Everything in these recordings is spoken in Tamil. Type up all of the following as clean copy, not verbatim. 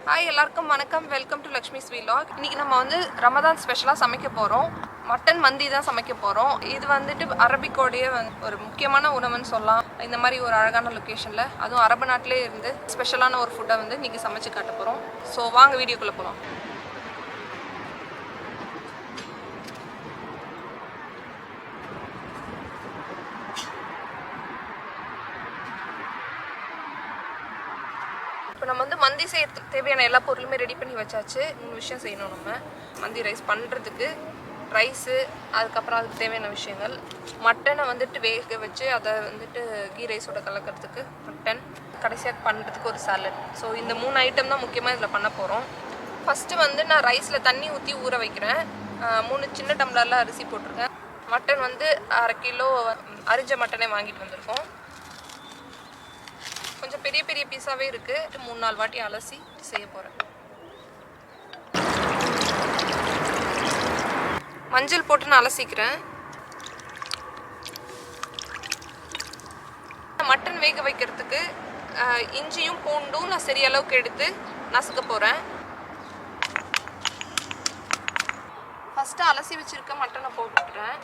ஹாய் எல்லாருக்கும் வணக்கம், வெல்கம் டு லக்ஷ்மிஸ் vlog. இன்னைக்கு நம்ம வந்து ரமதான் ஸ்பெஷலாக சமைக்க போகிறோம். மட்டன் மந்தி தான் சமைக்க போகிறோம். இது வந்துட்டு அரபிக்கோடைய ஒரு முக்கியமான உணவுன்னு சொல்லலாம். இந்த மாதிரி ஒரு அழகான லொக்கேஷனில், அதுவும் அரபு நாட்டிலே இருந்து ஸ்பெஷலான ஒரு ஃபுட்டை வந்து இன்றைக்கி சமைச்சு காட்ட போகிறோம். ஸோ வாங்க வீடியோக்குள்ளே போகலாம். இப்போ நம்ம வந்து மந்தி செய்யறதுக்கு தேவையான எல்லா பொருளுமே ரெடி பண்ணி வச்சாச்சு. 3 விஷயம் செய்யணும். நம்ம மந்தி ரைஸ் பண்ணுறதுக்கு ரைஸு, அதுக்கப்புறம் அதுக்கு தேவையான விஷயங்கள், மட்டனை வந்துட்டு வேக வச்சு அதை வந்துட்டு கீ ரைஸோட கலக்கிறதுக்கு மட்டன், கடைசியாக பண்ணுறதுக்கு ஒரு சாலட். ஸோ இந்த 3 ஐட்டம் தான் முக்கியமாக இதில் பண்ண போகிறோம். ஃபஸ்ட்டு வந்து நான் ரைஸில் தண்ணி ஊற்றி ஊற வைக்கிறேன். 3 சின்ன டம்ளரில் அரிசி போட்டிருக்கேன். மட்டன் வந்து 1/2 கிலோ அரிஞ்ச மட்டனே வாங்கிட்டு வந்திருக்கோம். கொஞ்சம் பெரிய பெரிய பீஸாகவே இருக்குது. 3-4 வாட்டி அலசி செய்ய போகிறேன். மஞ்சள் போட்டு நான் அலசிக்கிறேன். மட்டன் வேக வைக்கிறதுக்கு இஞ்சியும் பூண்டும் நான் சரி அளவுக்கு எடுத்து நசுக்க போகிறேன். ஃபஸ்ட்டு அலசி வச்சுருக்க மட்டனை போட்டுக்கிறேன்.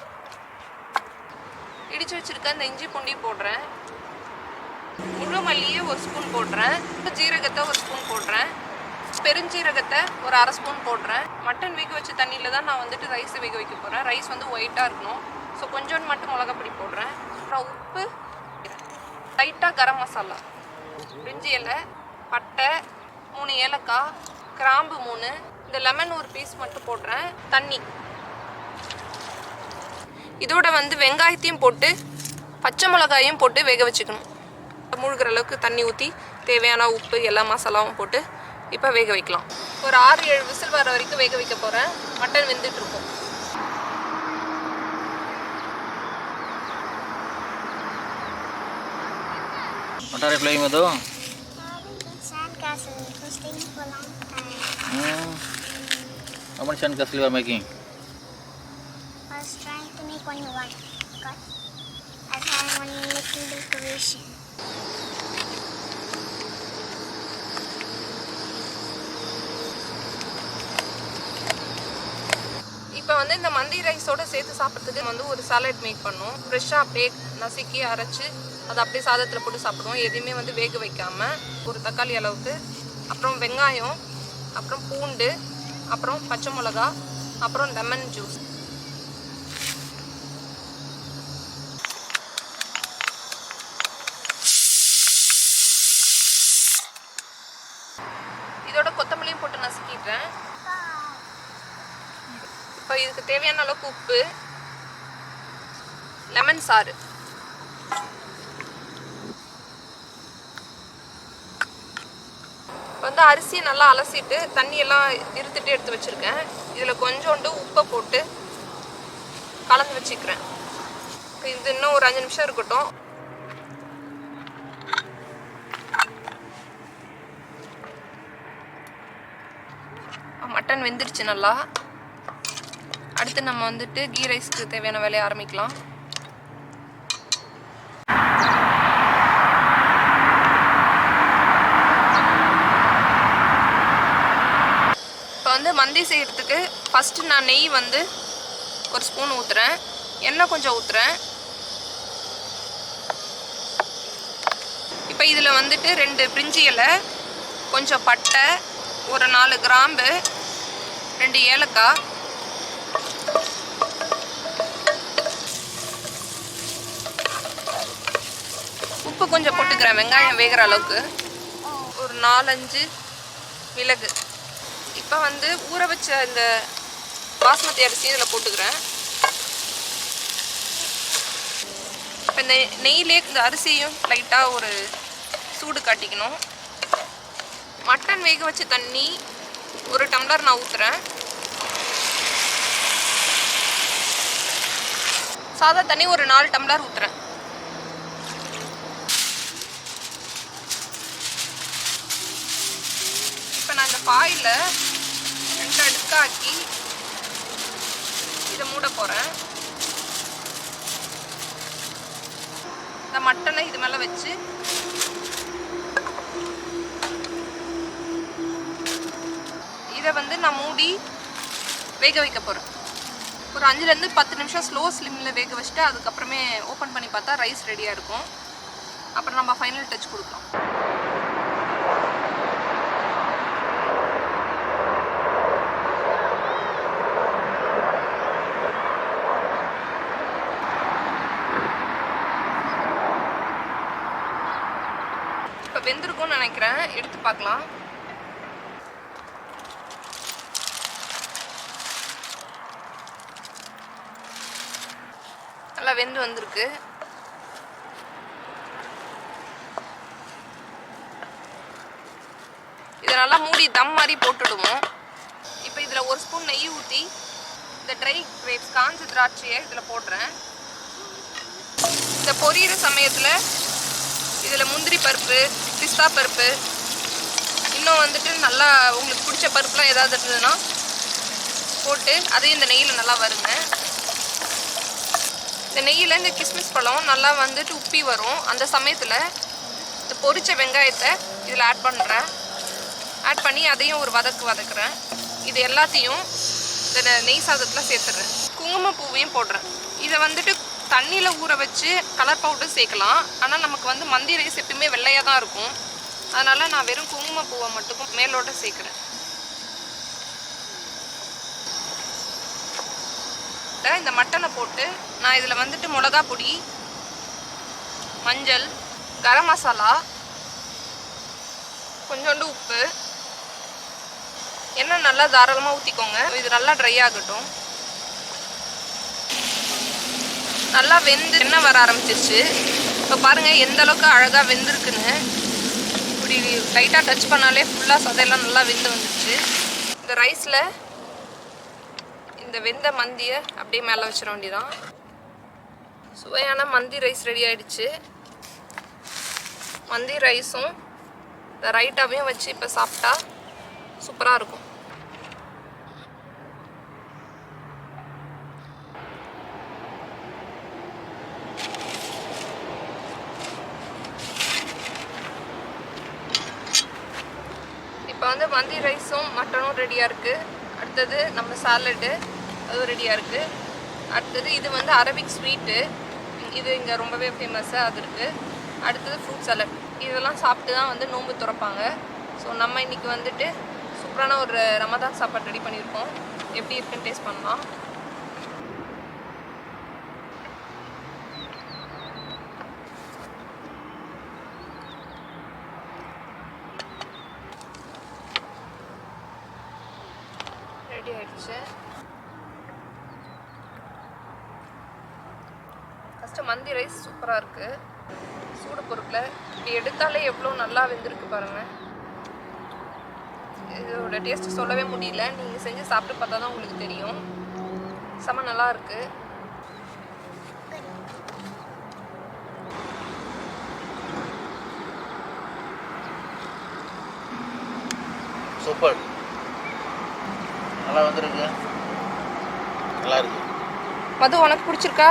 இடித்து வச்சுருக்க இந்த இஞ்சி பூண்டையும் போடுறேன். முழு மல்லியை 1 ஸ்பூன் போடுறேன். ஜீரகத்தை 1 ஸ்பூன் போடுறேன். பெருஞ்சீரகத்தை ஒரு 1/2 ஸ்பூன் போடுறேன். மட்டன் வேக வச்ச தண்ணியில் தான் நான் வந்துட்டு ரைஸ் வேக வைக்க போகிறேன். ரைஸ் வந்து ஒயிட்டாக இருக்கணும். ஸோ கொஞ்சோண்டு மட்டும் மிளகாப்பொடி போடுறேன். அப்புறம் உப்பு, லைட்டாக கரம் மசாலா, பிரிஞ்சி இலை, பட்டை, 3 ஏலக்காய், கிராம்பு 3, இந்த லெமன் ஒரு பீஸ் மட்டும் போடுறேன். தண்ணி, இதோட வந்து வெங்காயத்தையும் போட்டு பச்சை மிளகாயும் போட்டு வேக வச்சுக்கணும். மூழ்கிற அளவுக்கு தண்ணி ஊற்றி தேவையான உப்பு எல்லா மசாலாவும் போட்டு இப்போ வேக வைக்கலாம். ஒரு 6-7 விசில் வர வரைக்கும் வேக வைக்க போகிறேன். Mutton வெந்துட்டுருக்கும். What are you playing with? Sandcastle. It was staying for a long time. How many sandcastles you are making? I was trying to make only one, but I found one little decoration. இப்போ வந்து இந்த மந்தி ரைஸோடு சேர்த்து சாப்பிட்றதுக்கு வந்து ஒரு சாலட் மேக் பண்ணோம். ஃப்ரெஷ்ஷாக அப்படியே நசுக்கி அரைச்சி அதை அப்படியே சாதத்தில் போட்டு சாப்பிடுவோம். எதையுமே வந்து வேக வைக்காமல் ஒரு தக்காளி அளவுக்கு, அப்புறம் வெங்காயம், அப்புறம் பூண்டு, அப்புறம் பச்சை மிளகா, அப்புறம் லெமன் ஜூஸ். இதோட கொத்தமல்லியும் போட்டு நசுக்கிட்டேன். இப்போ இதுக்கு தேவையான அளவுக்கு உப்பு, லெமன் சாறு, வந்து அரிசியை நல்லா அலசிட்டு தண்ணியெல்லாம் இருத்துட்டு எடுத்து வச்சுருக்கேன். இதில் கொஞ்சோண்டு உப்பை போட்டு கலந்து வச்சுக்கிறேன். இது இன்னும் ஒரு 5 நிமிஷம் இருக்கட்டும். மட்டன் வெந்துருச்சு நல்லா. அடுத்து நம்ம வந்துட்டு கீ ரைஸ்க்கு தேவையான வேலையை ஆரம்பிக்கலாம். இப்போ வந்து மந்தி செய்கிறதுக்கு ஃபஸ்ட்டு நான் நெய் வந்து 1 ஸ்பூன் ஊற்றுறேன். எண்ணெய் கொஞ்சம் ஊற்றுறேன். இப்போ இதில் வந்துட்டு 2 பிரிஞ்சி இலை, கொஞ்சம் பட்டை, ஒரு 4 கிராம்பு, 2 ஏலக்காய், உப்பு கொஞ்சம் போட்டுக்கிறேன் வெங்காயம் வேகிற அளவுக்கு, ஒரு 4-5 மிளகு. இப்போ வந்து ஊற வச்ச இந்த பாஸ்மதி அரிசி இதில் போட்டுக்கிறேன். இப்போ இந்த நெய்யிலே இந்த அரிசியும் லைட்டாக ஒரு சூடு காட்டிக்கணும். மட்டன் வேக வச்ச தண்ணி 1 டம்ளர் நான் ஊற்றுறேன். சாதா தண்ணி ஒரு 4 டம்ளர் ஊற்றுறேன். இப்போ நான் இந்த பாயில் 2 அடுக்காக்கி இதை மூட போகிறேன். இந்த மட்டனை இது மேலே வச்சு இதை வந்து நான் மூடி வேக வைக்க போகிறேன். ஒரு 5லேருந்து 10 நிமிஷம் ஸ்லோ ஸ்லிம்மில் வேக வச்சுட்டு அதுக்கப்புறமே ஓப்பன் பண்ணி பார்த்தா ரைஸ் ரெடியாக இருக்கும். அப்புறம் நம்ம ஃபைனல் டச் கொடுக்கலாம். இப்போ வெந்திருக்கும்னு நினைக்கிறேன், எடுத்து பார்க்கலாம். நல்லா வெந்து வந்திருக்கு. இதை நல்லா மூடி தம் மாதிரி போட்டுடுவோம். இப்போ இதில் 1 ஸ்பூன் நெய் ஊற்றி இந்த ட்ரை கிரேப்ஸ் காஞ்ச திராட்சையை இதில் போடுறேன். இந்த பொரியிற சமயத்தில் இதில் முந்திரி பருப்பு, பிஸ்தா பருப்பு, இன்னும் வந்துட்டு நல்லா உங்களுக்கு பிடிச்ச பருப்புலாம் ஏதாவது இருந்ததுன்னா போட்டு அதையும் இந்த நெய்யில் நல்லா வருங்க. இந்த நெய்யில் இந்த கிஸ்மிஸ் பழம் நல்லா வந்துட்டு உப்பி வரும். அந்த சமயத்தில் இந்த பொரிச்ச வெங்காயத்தை இதில் ஆட் பண்ணுறேன். ஆட் பண்ணி அதையும் ஒரு வதக்குறேன். இது எல்லாத்தையும் இந்த நெய் சாதத்தில் சேர்த்துறேன். குங்குமப்பூவையும் போடுறேன். இதை வந்துட்டு தண்ணியில் ஊற வச்சு கலர் பவுடர் சேர்க்கலாம். ஆனால் நமக்கு வந்து மந்தி ரைஸ் எப்பயுமே வெள்ளையாக தான் இருக்கும். அதனால் நான் வெறும் குங்குமப்பூவை மட்டும் மேலோட சேர்க்குறேன். இந்த மட்டனை போட்டு நான் இதில் வந்துட்டு மிளகா பொடி, மஞ்சள், கரம் மசாலா, கொஞ்சோண்டு உப்பு, எண்ணெய் நல்லா தாராளமாக ஊற்றிக்கோங்க. இது நல்லா ட்ரை ஆகட்டும். நல்லா வெந்து எண்ணெய் வர ஆரம்பிச்சிருச்சு. இப்போ பாருங்கள் எந்த அளவுக்கு அழகாக வெந்திருக்குன்னு. இப்படி லைட்டாக டச் பண்ணாலே ஃபுல்லாக சதையெல்லாம் நல்லா வெந்து வந்துடுச்சு. இந்த ரைஸில் இந்த வெந்த மந்தியை அப்படியே மேலே வச்சிட வேண்டியதான். சுவையான மந்தி ரைஸ் ரெடி ஆகிடுச்சு. மந்தி ரைஸும் இந்த ரைட்டாவையும் வச்சு இப்போ சாப்பிட்டா சூப்பராக இருக்கும். இப்போ வந்து மந்தி ரைஸும் மட்டனும் ரெடியாக இருக்குது. அடுத்தது நம்ம சாலடு அதுவும் ரெடியாக இருக்குது. அடுத்தது இது வந்து அரபிக் ஸ்வீட்டு, இது இங்கே ரொம்பவே ஃபேமஸ்ஸு, அது இருக்குது. அடுத்தது ஃப்ரூட் சாலட். இதெல்லாம் சாப்பிட்டு தான் வந்து நோன்பு திறப்பாங்க. ஸோ நம்ம இன்றைக்கி வந்துட்டு சூப்பரான ஒரு ரமதான் சாப்பாடு ரெடி பண்ணியிருக்கோம். எப்படி இருக்குன்னு டேஸ்ட் பண்ணலாம். ரெடி ஆயிடுச்சு. ஃபஸ்ட்டு மந்தி ரைஸ் சூப்பராக இருக்குது. சூடு பொருட்களை இப்படி எடுத்தாலே எவ்வளோ நல்லா வெந்திருக்கு பாருங்கள். இதோட டேஸ்ட்டு சொல்லவே முடியல. நீங்கள் செஞ்சு சாப்பிட்டு பார்த்தா தான் உங்களுக்கு தெரியும். செம்ம நல்லா இருக்குது. சூப்பர், நல்லா வந்துருக்கு, நல்லா இருக்கு. மது உனக்கு பிடிச்சிருக்கா?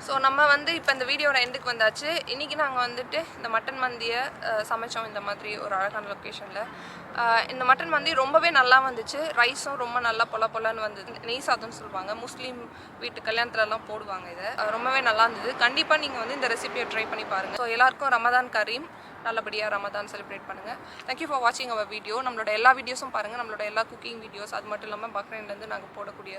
ஸோ நம்ம வந்து இப்போ இந்த வீடியோட எண்டுக்கு வந்தாச்சு. இன்றைக்கி நாங்கள் வந்துட்டு இந்த மட்டன் மந்தியை சமைச்சோம் இந்த மாதிரி ஒரு அழகான லொக்கேஷனில். இந்த மட்டன் மந்தி ரொம்பவே நல்லா வந்துச்சு. ரைஸும் ரொம்ப நல்லா பொலன்னு வந்தது. நெய் சாதம்னு சொல்லுவாங்க, முஸ்லீம் வீட்டு கல்யாணத்துலலாம் போடுவாங்க. இதை ரொம்பவே நல்லா இருந்தது. கண்டிப்பாக நீங்கள் வந்து இந்த ரெசிபியை ட்ரை பண்ணி பாருங்கள். ஸோ எல்லாருக்கும் ரமதான் கரீம், நல்லபடியாக ரமதான் செலிப்ரேட் பண்ணுங்கள். தேங்க்யூ ஃபார் வாட்சிங் அவர் வீடியோ. நம்மளோட எல்லா வீடியோஸும் பாருங்கள். நம்மளோட எல்லா குக்கிங் வீடியோஸ், அது மட்டும் இல்லாமல் பஹ்ரைன்லேருந்து நாங்கள் போடக்கூடிய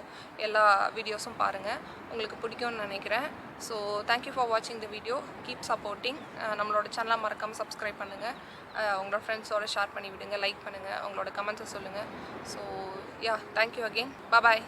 எல்லா வீடியோஸும் பாருங்கள். உங்களுக்கு பிடிக்கும்னு நினைக்கிறேன். ஸோ தேங்க்யூ ஃபார் வாட்சிங் த வீடியோ. Keep supporting. நம்மளோட சேனலை மறக்காமல் சப்ஸ்கிரைப் பண்ணுங்கள். உங்களோட ஃப்ரெண்ட்ஸோட ஷேர் பண்ணி விடுங்க, லைக் பண்ணுங்கள், உங்களோட கமெண்ட்ஸை சொல்லுங்கள். So yeah, thank you again. பாய்.